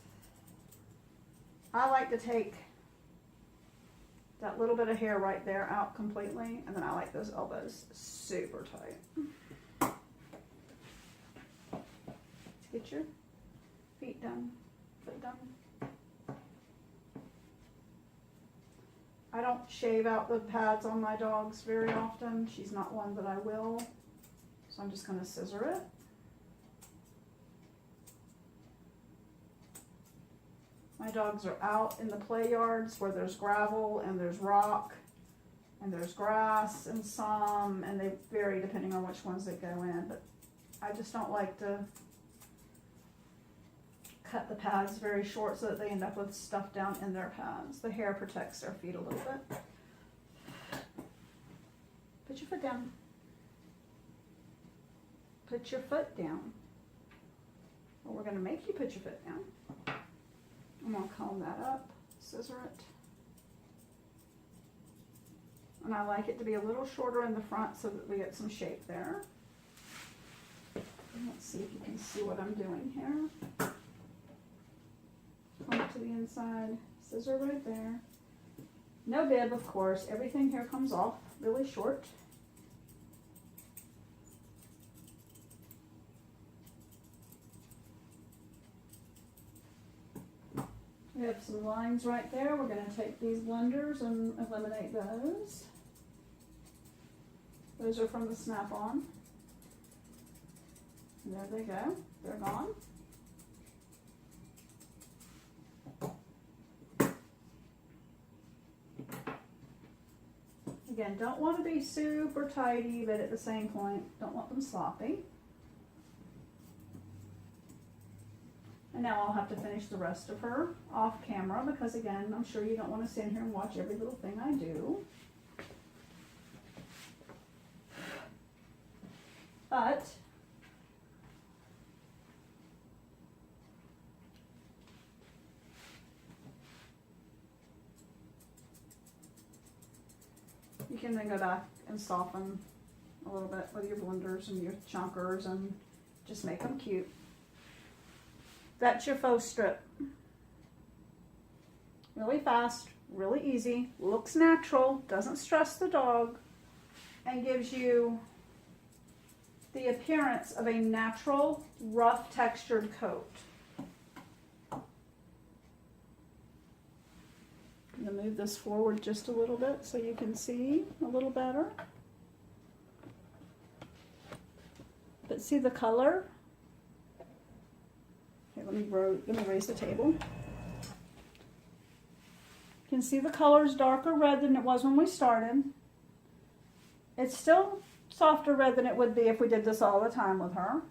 I like to take that little bit of hair right there out completely, and then I like those elbows super tight. Let's get your feet done, foot done. I don't shave out the pads on my dogs very often. She's not one that I will. So I'm just going to scissor it. My dogs are out in the play yards where there's gravel and there's rock and there's grass and some, and they vary depending on which ones they go in. But I just don't like to cut the pads very short so that they end up with stuff down in their pads. The hair protects their feet a little bit. Put your foot down. Put your foot down. Well, we're going to make you put your foot down. I'm going to comb that up, scissor it. And I like it to be a little shorter in the front so that we get some shape there. Let's see if you can see what I'm doing here. Comb it to the inside, scissor right there. No bib, of course. Everything here comes off really short. We have some lines right there. We're going to take these blenders and eliminate those. Those are from the snap-on. There they go. They're gone. Again, don't want to be super tidy, but at the same point, don't want them sloppy. And now I'll have to finish the rest of her off camera because, again, I'm sure you don't want to sit here and watch every little thing I do. But you can then go back and soften a little bit with your blenders and your chunkers and just make them cute. That's your faux strip. Really fast, really easy, looks natural, doesn't stress the dog, and gives you the appearance of a natural, rough textured coat. I'm going to move this forward just a little bit so you can see a little better. But see the color? Okay, let me raise the table. You can see the color is darker red than it was when we started. It's still softer red than it would be if we did this all the time with her.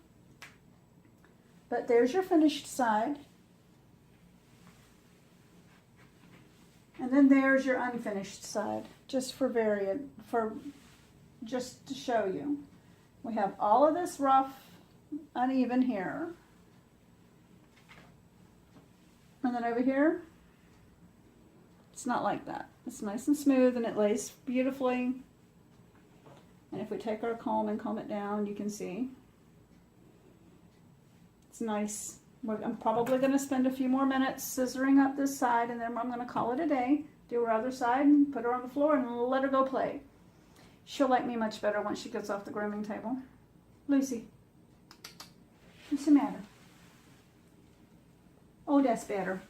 But there's your finished side. And then there's your unfinished side, just just to show you. We have all of this rough, uneven here. And then over here, it's not like that. It's nice and smooth and it lays beautifully. And if we take our comb and comb it down, you can see it's nice. I'm probably going to spend a few more minutes scissoring up this side, and then I'm going to call it a day. Do her other side and put her on the floor and let her go play. She'll like me much better once she gets off the grooming table. Lucy, what's the matter? Oh, that's better.